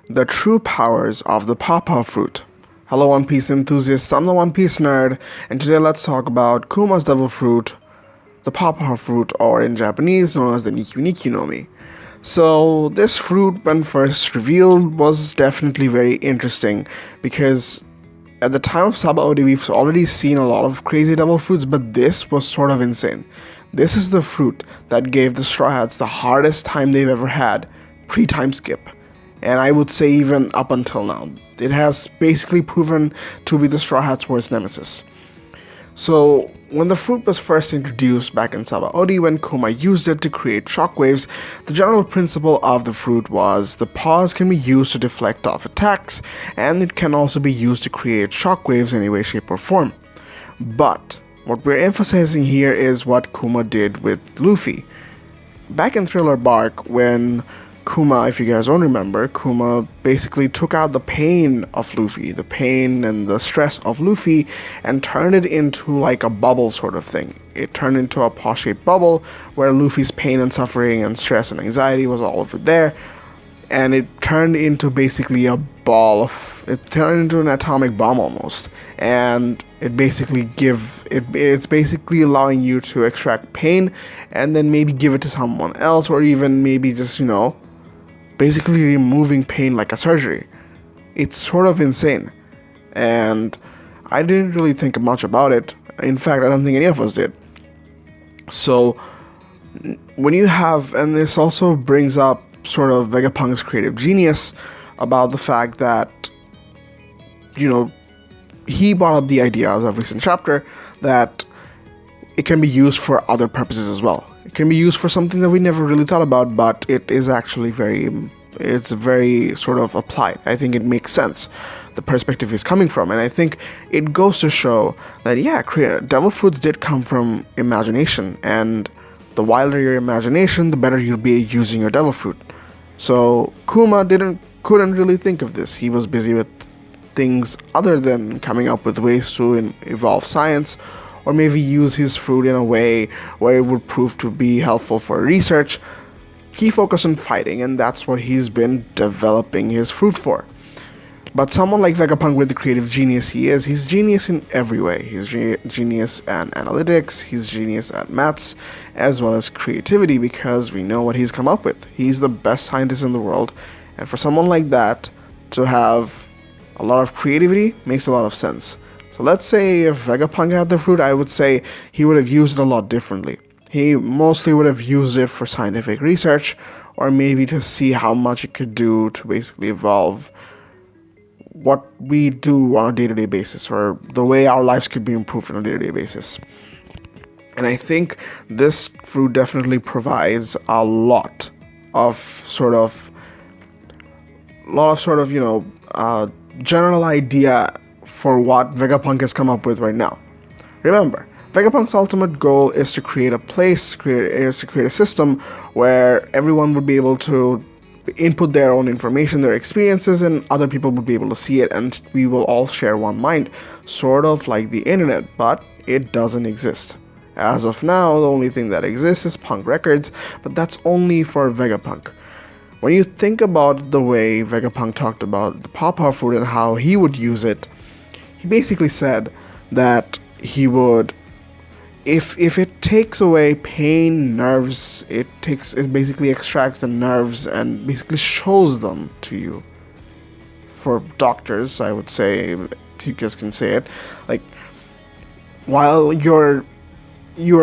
The true powers of the pawpaw fruit. Hello One Piece enthusiasts, I'm the One Piece nerd, and today let's talk about Kuma's devil fruit, the pawpaw fruit, or in Japanese known as the Niku Niku no Mi. So this fruit, when first revealed, was definitely very interesting because at the time of Sabaody, we've already seen a lot of crazy devil fruits, but this was sort of insane. This is the fruit that gave the Straw Hats the hardest time they've ever had pre-time skip. And I would say even up until now. It has basically proven to be the Straw Hats' worst nemesis. So, when the fruit was first introduced back in Sabaody, when Kuma used it to create shockwaves, the general principle of the fruit was the paws can be used to deflect off attacks, and it can also be used to create shockwaves in any way, shape, or form. But, what we're emphasizing here is what Kuma did with Luffy. Back in Thriller Bark, when Kuma, if you guys don't remember, Kuma basically took out the pain of Luffy, the pain and the stress of Luffy, and turned it into like a bubble sort of thing. It turned into a paw-shaped bubble where Luffy's pain and suffering and stress and anxiety was all over there, and it turned into basically a ball of, it turned into an atomic bomb almost, and it's basically allowing you to extract pain and then maybe give it to someone else, or even maybe just, basically removing pain like a surgery. It's sort of insane. And I didn't really think much about it. In fact, I don't think any of us did. So, when you have, and this also brings up sort of Vegapunk's creative genius about the fact that, he brought up the idea as of recent chapter that it can be used for other purposes as well. It can be used for something that we never really thought about, but it is actually it's very sort of applied. I think it makes sense, the perspective he's coming from, and I think it goes to show that, devil fruits did come from imagination, and the wilder your imagination, the better you'll be using your devil fruit. So Kuma couldn't really think of this. He was busy with things other than coming up with ways to evolve science, or maybe use his fruit in a way where it would prove to be helpful for research. He focused on fighting, and that's what he's been developing his fruit for. But someone like Vegapunk, with the creative genius he's genius in every way. He's genius at analytics, he's genius at maths, as well as creativity, because we know what he's come up with. He's the best scientist in the world, and for someone like that to have a lot of creativity makes a lot of sense. So let's say if Vegapunk had the fruit, I would say he would have used it a lot differently. He mostly would have used it for scientific research, or maybe to see how much it could do to basically evolve what we do on a day-to-day basis, or the way our lives could be improved on a day-to-day basis. And I think this fruit definitely provides a lot of general idea for what Vegapunk has come up with right now. Remember, Vegapunk's ultimate goal is to create a system where everyone would be able to input their own information, their experiences, and other people would be able to see it, and we will all share one mind, sort of like the internet, but it doesn't exist. As of now, the only thing that exists is Punk Records, but that's only for Vegapunk. When you think about the way Vegapunk talked about the pawpaw fruit and how he would use it, he basically said that he would, if it takes away pain, nerves, it basically extracts the nerves and basically shows them to you. For doctors, I would say, you guys can say it, like, while you're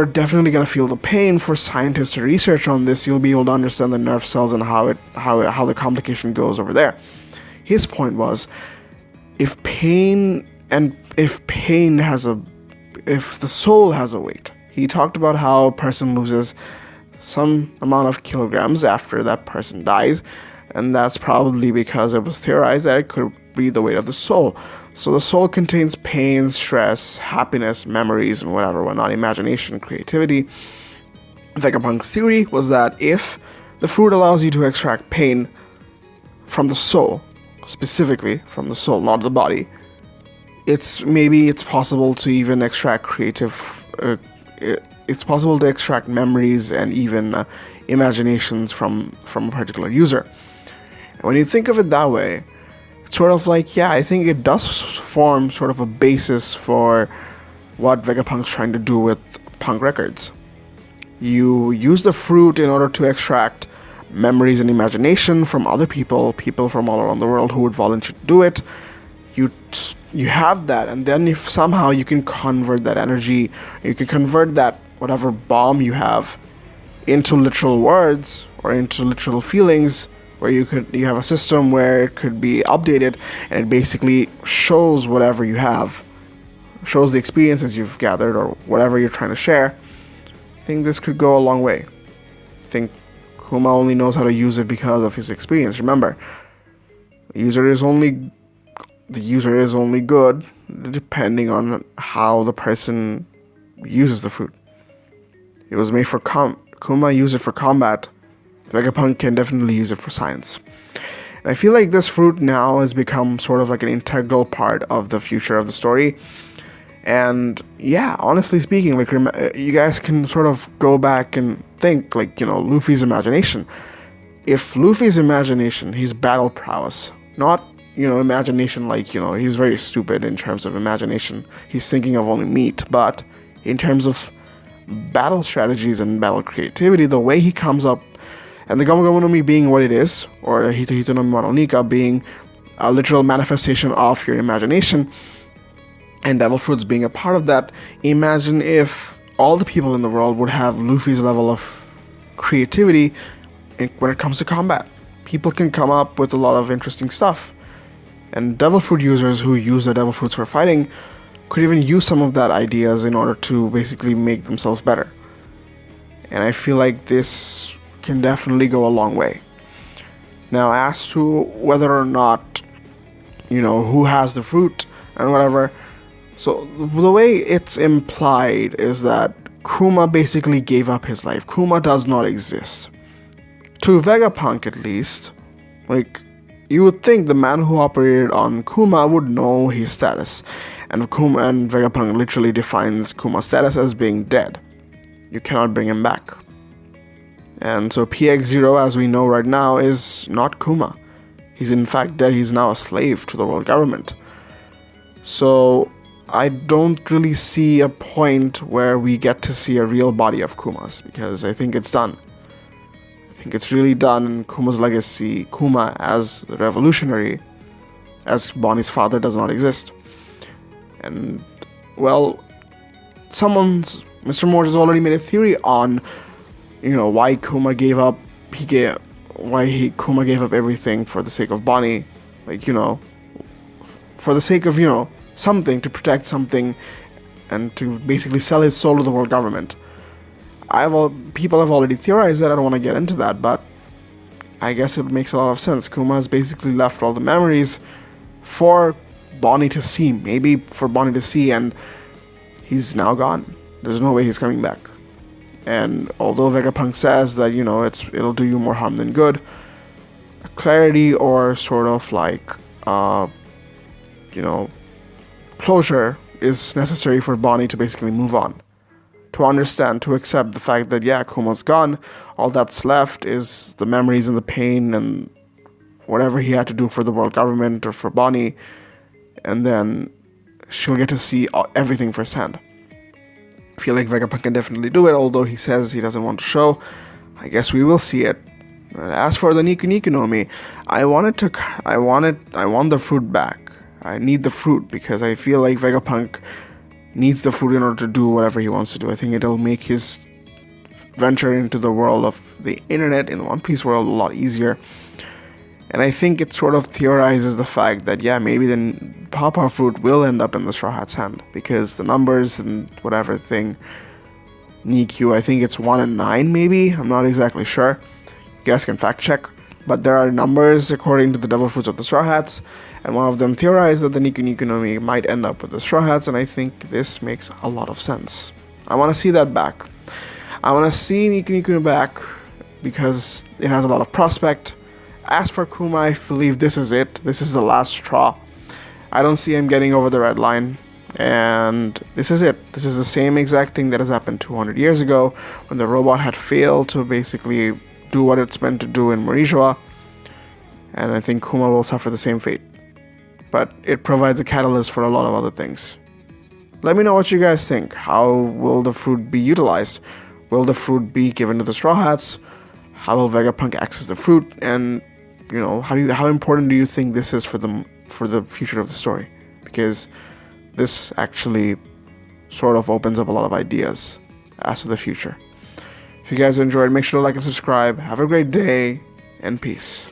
definitely going to feel the pain, for scientists to research on this, you'll be able to understand the nerve cells and how the complication goes over there. His point was, if the soul has a weight. He talked about how a person loses some amount of kilograms after that person dies, and that's probably because it was theorized that it could be the weight of the soul. So the soul contains pain, stress, happiness, memories, and whatnot, imagination, creativity. Vegapunk's theory was that if the fruit allows you to extract pain from the soul, specifically from the soul, not the body, it's possible to even extract it's possible to extract memories and even imaginations from a particular user. And when you think of it that way, it's sort of like, yeah, I think it does form sort of a basis for what Vegapunk's trying to do with Punk Records. You use the fruit in order to extract memories and imagination from other people from all around the world who would volunteer to do it. You have that, and then if somehow you can convert that energy, you can convert that whatever bomb you have into literal words or into literal feelings, where you have a system where it could be updated and it basically shows whatever you have, shows the experiences you've gathered or whatever you're trying to share. I think this could go a long way. I think Kuma only knows how to use it because of his experience. Remember, the user is only good depending on how the person uses the fruit. It was made for Kuma used it for combat. Vegapunk can definitely use it for science. And I feel like this fruit now has become sort of like an integral part of the future of the story. And yeah, honestly speaking, like you guys can sort of go back and think, like, Luffy's imagination. If Luffy's imagination, his battle prowess, not, imagination like, he's very stupid in terms of imagination. He's thinking of only meat. But in terms of battle strategies and battle creativity, the way he comes up, and the Gomu Gomu no Mi being what it is, or Hito Hito no Mi Madonika being a literal manifestation of your imagination, and Devil Fruits being a part of that, imagine if all the people in the world would have Luffy's level of creativity when it comes to combat. People can come up with a lot of interesting stuff. And Devil Fruit users who use the Devil Fruits for fighting could even use some of that ideas in order to basically make themselves better. And I feel like this can definitely go a long way. Now, as to whether or not, who has the fruit and whatever, so the way it's implied is that Kuma basically gave up his life. Kuma does not exist. To Vegapunk, at least, like, you would think the man who operated on Kuma would know his status. And Vegapunk literally defines Kuma's status as being dead. You cannot bring him back. And so PX0, as we know right now, is not Kuma. He's in fact dead. He's now a slave to the world government. So I don't really see a point where we get to see a real body of Kuma's, because I think it's done. I think it's really done, and Kuma's legacy, Kuma as the revolutionary, as Bonnie's father, does not exist. And, well, Mr. Morge has already made a theory on, why Kuma gave up everything for the sake of Bonnie, like, for the sake of, something, to protect something, and to basically sell his soul to the world government. People have already theorized that. I don't want to get into that, but I guess it makes a lot of sense. Kuma has basically left all the memories for Bonnie to see, maybe for Bonnie to see, and he's now gone. There's no way he's coming back. And although Vegapunk says that, it'll do you more harm than good, clarity or sort of like, closure is necessary for Bonnie to basically move on. To understand, to accept the fact that, yeah, Kuma's gone, all that's left is the memories and the pain and whatever he had to do for the world government or for Bonnie, and then she'll get to see everything firsthand. I feel like Vegapunk can definitely do it, although he says he doesn't want to show. I guess we will see it. As for the Niku Niku no Mi, I want the fruit back. I need the fruit because I feel like Vegapunk needs the fruit in order to do whatever he wants to do. I think it'll make his venture into the world of the internet, in the One Piece world, a lot easier. And I think it sort of theorizes the fact that, yeah, maybe the Pawpaw fruit will end up in the Straw Hat's hand, because the numbers and whatever thing, Nikyu, I think it's 1 and 9 maybe, I'm not exactly sure. You guys can fact check. But there are numbers according to the Devil Fruits of the Straw Hats, and one of them theorized that the Niku Niku no Mi might end up with the Straw Hats, and I think this makes a lot of sense. I want to see that back. I want to see Niku Niku back because it has a lot of prospect. As for Kuma, I believe this is it. This is the last straw. I don't see him getting over the red line. And this is it. This is the same exact thing that has happened 200 years ago when the robot had failed to basically do what it's meant to do in Mauritius. and I think Kuma will suffer the same fate. But it provides a catalyst for a lot of other things. Let me know what you guys think. How will the fruit be utilized? Will the fruit be given to the Straw Hats? How will Vegapunk access the fruit? And how important do you think this is for the future of the story? Because this actually sort of opens up a lot of ideas as to the future. If you guys enjoyed, make sure to like and subscribe. Have a great day, and peace.